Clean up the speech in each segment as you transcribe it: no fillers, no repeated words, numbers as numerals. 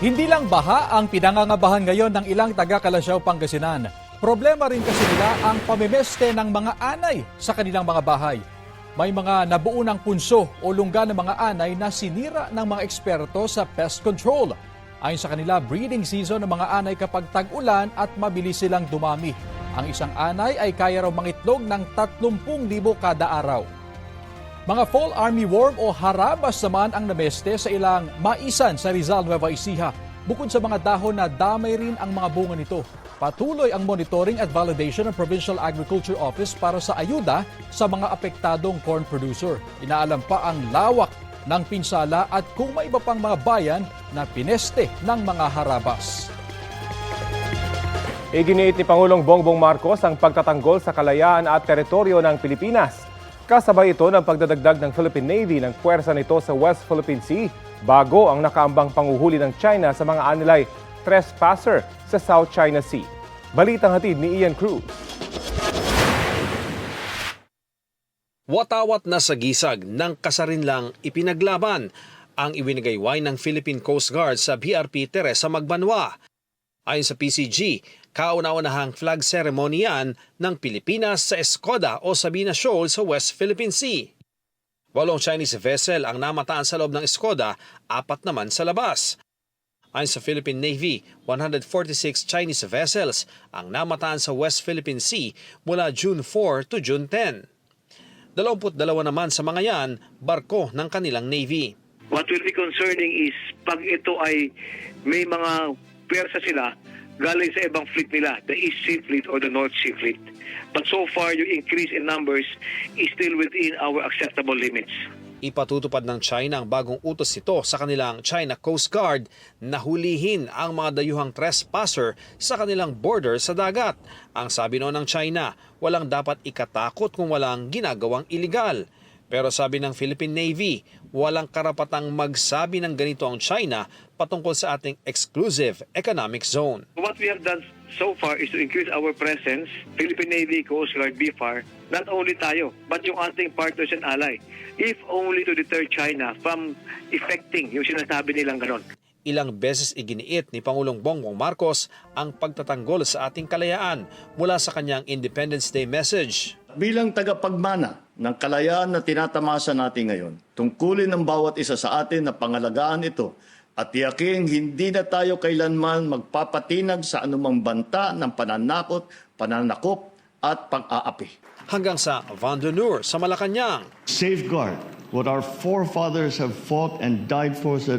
Hindi lang baha ang pinangangabahan ngayon ng ilang taga-Kalasyaw, Pangasinan. Problema rin kasi nila ang pamimeste ng mga anay sa kanilang mga bahay. May mga nabuo ng punso o lungga ng mga anay na sinira ng mga eksperto sa pest control. Ayon sa kanila, breeding season ng mga anay kapag tag-ulan at mabilis silang dumami. Ang isang anay ay kaya raw mangitlog ng 30,000 kada araw. Mga fall armyworm o harabas naman ang nameste sa ilang maisan sa Rizal, Nueva Ecija. Bukod sa mga dahon na damay rin ang mga bunga nito. Patuloy ang monitoring at validation ng Provincial Agriculture Office para sa ayuda sa mga apektadong corn producer. Inaalam pa ang lawak ng pinsala at kung may iba pang mga bayan na pineste ng mga harabas. Iginiit ni Pangulong Bongbong Marcos ang pagtatanggol sa kalayaan at teritoryo ng Pilipinas. Kasabay ito ng pagdadagdag ng Philippine Navy ng puwersa nito sa West Philippine Sea bago ang nakaambang panguhuli ng China sa mga anilay trespasser sa South China Sea. Balitang hatid ni Ian Cruz. Watawat na sa gisag ng kasarinlang ipinaglaban ang iwinagayway ng Philippine Coast Guard sa BRP Teresa Magbanwa. Ayon sa PCG, kauna-unahang flag ceremony yan ng Pilipinas sa Escoda o Sabina Shoal sa West Philippine Sea. 8 Chinese vessel ang namataan sa loob ng Escoda, 4 naman sa labas. Ayon sa Philippine Navy, 146 Chinese vessels ang namataan sa West Philippine Sea mula June 4 to June 10. 22 naman sa mga yan, barko ng kanilang Navy. What will be concerning is pag ito ay may mga pwersa sila galing sa ibang fleet nila, the East Sea Fleet or the North Sea Fleet. But so far, yung increase in numbers is still within our acceptable limits. Ipatutupad ng China ang bagong utos nito sa kanilang China Coast Guard na hulihin ang mga dayuhang trespasser sa kanilang border sa dagat. Ang sabi noon ng China, walang dapat ikatakot kung walang ginagawang iligal. Pero sabi ng Philippine Navy, walang karapatang magsabi ng ganito ang China patungkol sa ating exclusive economic zone. What we have done so far is to increase our presence, Philippine Navy, Coast Guard, BFAR, not only tayo, but yung ating partners and ally, if only to deter China from effecting yung sinasabi nilang ganon. Ilang beses iginiit ni Pangulong Bongbong Marcos ang pagtatanggol sa ating kalayaan mula sa kanyang Independence Day message. Bilang tagapagmana ng kalayaan na tinatamasa natin ngayon, tungkulin ng bawat isa sa atin na pangalagaan ito at tiyaking hindi na tayo kailanman magpapatinag sa anumang banta ng pananakot, pananakop at pag-aapi. Hanggang sa Vandunur sa Malacanang. Safeguard what our forefathers have fought and died for so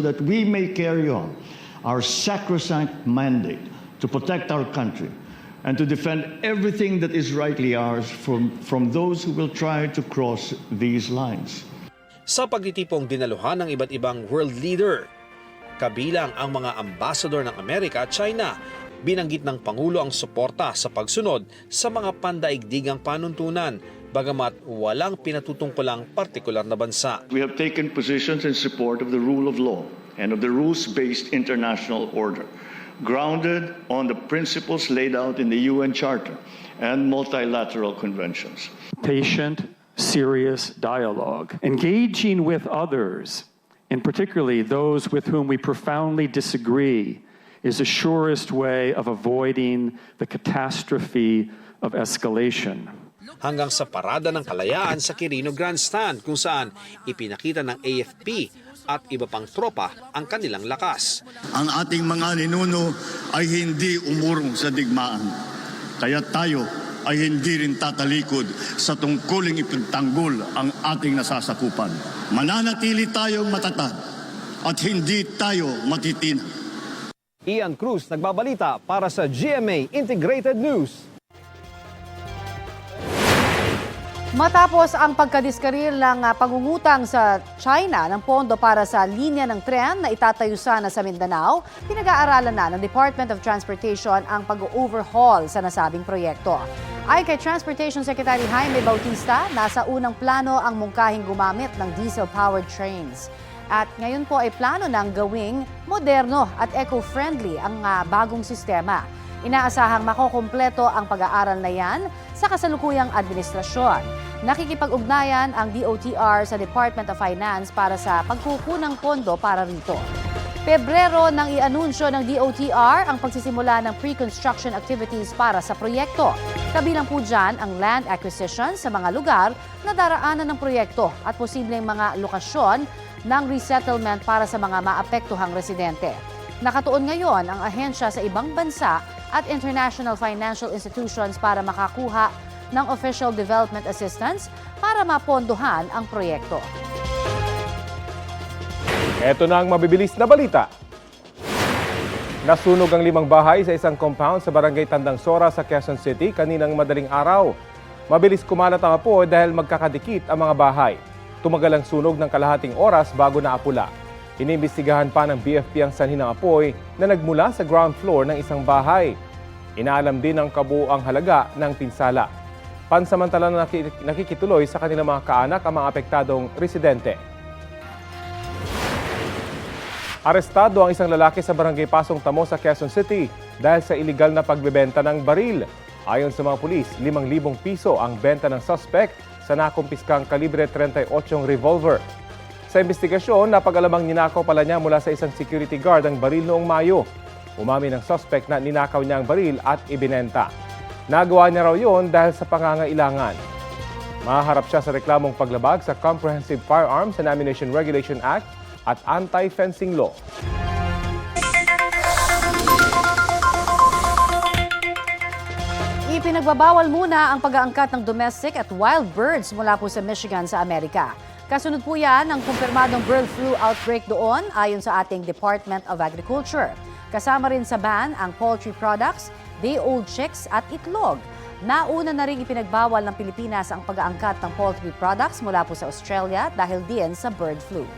that we may carry on our sacrosanct mandate to protect our country and to defend everything that is rightly ours from those who will try to cross these lines. Sa pagtitipong dinaluhan ng iba't ibang world leader, kabilang ang mga ambassador ng Amerika at China, binanggit ng Pangulo ang suporta sa pagsunod sa mga pandaigdigang panuntunan, bagamat walang pinatutungkulang partikular na bansa. We have taken positions in support of the rule of law and of the rules-based international order, grounded on the principles laid out in the UN Charter and multilateral conventions. Patient, serious dialogue, engaging with others, and particularly those with whom we profoundly disagree, is the surest way of avoiding the catastrophe of escalation. Hanggang sa parada ng kalayaan sa Quirino Grandstand kung saan ipinakita ng AFP at iba pang tropa ang kanilang lakas. Ang ating mga ninuno ay hindi umurong sa digmaan. Kaya tayo ay hindi rin tatalikod sa tungkuling ipagtanggol ang ating nasasakupan. Mananatili tayong matatag at hindi tayo matitinag. Ian Cruz nagbabalita para sa GMA Integrated News. Matapos ang pagkadiskaril ng pangungutang sa China ng pondo para sa linya ng tren na itatayo sana sa Mindanao, pinag-aaralan na ng Department of Transportation ang pag-overhaul sa nasabing proyekto. Ayon kay Transportation Secretary Jaime Bautista, nasa unang plano ang mungkahing gumamit ng diesel-powered trains. At ngayon po ay plano ng gawing moderno at eco-friendly ang bagong sistema. Inaasahang makokompleto ang pag-aaral na yan sa kasalukuyang administrasyon. Nakikipag-ugnayan ang DOTR sa Department of Finance para sa pagkukunang pondo para rito. Pebrero nang i-anunsyo ng DOTR ang pagsisimula ng pre-construction activities para sa proyekto. Kabilang po dyan ang land acquisition sa mga lugar na daraanan ng proyekto at posibleng mga lokasyon ng resettlement para sa mga maapektuhang residente. Nakatuon ngayon ang ahensya sa ibang bansa at international financial institutions para makakuha ng official development assistance para mapondohan ang proyekto. Ito na ang mabibilis na balita. Nasunog ang 5 bahay sa isang compound sa barangay Tandang Sora sa Quezon City kaninang madaling araw. Mabilis kumalat ang apoy dahil magkakadikit ang mga bahay. Tumagal ang sunog ng kalahating oras bago naapula. Inimbestigahan pa ng BFP ang sanhi ng apoy na nagmula sa ground floor ng isang bahay. Inaalam din ang kabuuang halaga ng pinsala. Pansamantala na nakikituloy sa kanilang mga kaanak ang mga apektadong residente. Arestado ang isang lalaki sa barangay Pasong Tamo sa Quezon City dahil sa iligal na pagbebenta ng baril. Ayon sa mga pulis, 5,000 piso ang benta ng suspect sa nakumpiskang kalibre 38 revolver. Sa investigasyon, napag-alamang ninakaw pala niya mula sa isang security guard ang baril noong Mayo. Umamin ng suspect na ninakaw niya ang baril at ibinenta. Nagawa niya raw yun dahil sa pangangailangan. Maharap siya sa reklamong paglabag sa Comprehensive Firearms and Ammunition Regulation Act at anti-fencing law. Ipinagbabawal muna ang pag-aangkat ng domestic at wild birds mula po sa Michigan sa Amerika. Kasunod po yan ang kumpirmadong bird flu outbreak doon ayon sa ating Department of Agriculture. Kasama rin sa ban ang poultry products, day-old chicks at itlog. Nauna na rin ipinagbawal ng Pilipinas ang pag-aangkat ng poultry products mula po sa Australia dahil din sa bird flu.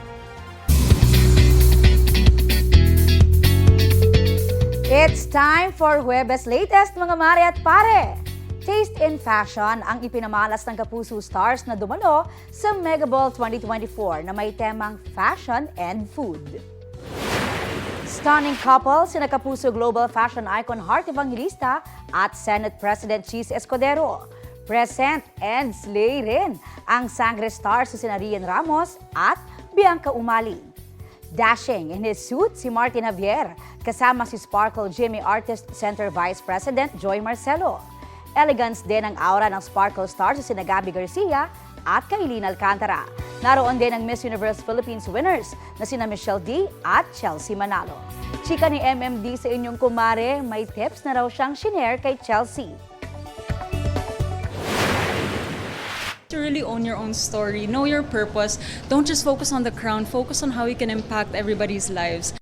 It's time for Huwebes Latest, mga mare at pare! Taste in Fashion ang ipinamalas ng Kapuso Stars na dumalo sa Megaball 2024 na may temang Fashion and Food. Stunning couple sina Kapuso Global Fashion Icon Heart Evangelista at Senate President Cheese Escudero. Present and slay rin ang Sangre Stars si sina Rian Ramos at Bianca Umali. Dashing in his suit si Martin Javier, kasama si Sparkle Jimmy Artist Center Vice President Joy Marcelo. Elegance din ang aura ng Sparkle Stars si Gabi Garcia at Kailin Alcantara. Naroon din ang Miss Universe Philippines winners na sina Michelle D at Chelsea Manalo. Chika ni MMD sa inyong kumare, may tips na raw siyang shinare kay Chelsea. To really own your own story, know your purpose. Don't just focus on the crown, focus on how you can impact everybody's lives.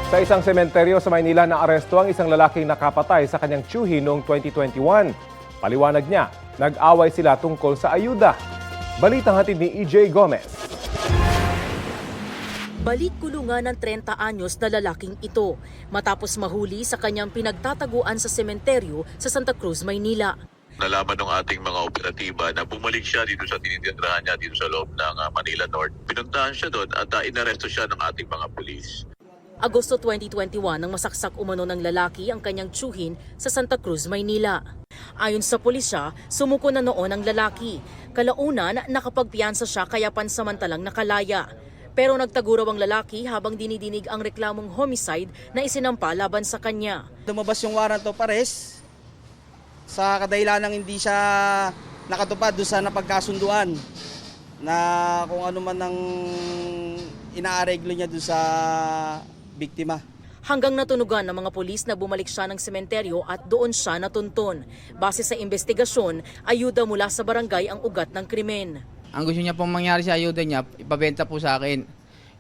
Sa isang sementeryo sa Maynila, naaresto ang isang lalaking nakapatay sa kanyang tiyuhin noong 2021. Paliwanag niya, nag-away sila tungkol sa ayuda. Balitang hatid ni EJ Gomez. Balik kulungan ng 30 anyos na lalaking ito matapos mahuli sa kanyang pinagtataguan sa sementeryo sa Santa Cruz, Maynila. Nalaman ng ating mga operatiba na bumalik siya dito sa tinitindrahan niya dito sa loob ng Manila North. Pinuntahan siya doon at inaresto siya ng ating mga pulis. Agosto 2021 nang masaksak umano ng lalaki ang kanyang tiyuhin sa Santa Cruz, Maynila. Ayon sa pulisya, sumuko na noon ang lalaki. Kalaunan, nakapagpiyansa siya kaya pansamantalang nakalaya. Pero nagtaguro ang lalaki habang dinidinig ang reklamong homicide na isinampa laban sa kanya. Lumabas yung warrant of arrest sa kadahilan ng hindi siya nakatupad doon sa napagkasunduan na kung ano man ang inaareglo niya doon sa biktima. Hanggang natunugan ng mga pulis na bumalik siya ng sementeryo at doon siya natuntun. Base sa investigasyon, ayuda mula sa barangay ang ugat ng krimen. Ang gusto niya pong mangyari sa ayuda niya, ipabenta po sa akin.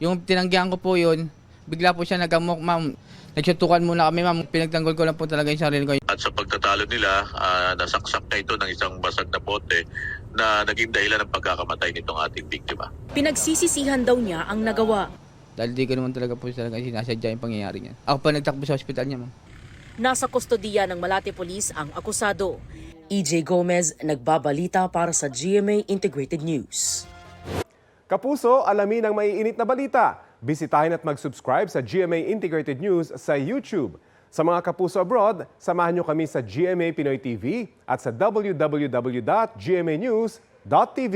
Yung tinanggihan ko po yun, bigla po siya nagamok, ma'am. Nagsutukan muna kami, ma'am. Pinagtanggol ko lang po talaga yung sarili ko. At sa pagtatalo nila, nasaksak na ito ng isang basag na bote na naging dahilan ng pagkakamatay nitong ating biktima. Pinagsisisihan daw niya ang nagawa. Dahil di ko naman talaga po talaga sinasadya yung pangyayari niya. Ako pa nagtakbo sa ospital niya, ma'am. Nasa kustodiya ng Malate Police ang akusado. EJ Gomez, nagbabalita para sa GMA Integrated News. Kapuso, alamin ang maiinit na balita. Bisitahin at mag-subscribe sa GMA Integrated News sa YouTube. Sa mga kapuso abroad, samahan nyo kami sa GMA Pinoy TV at sa www.gmanews.tv.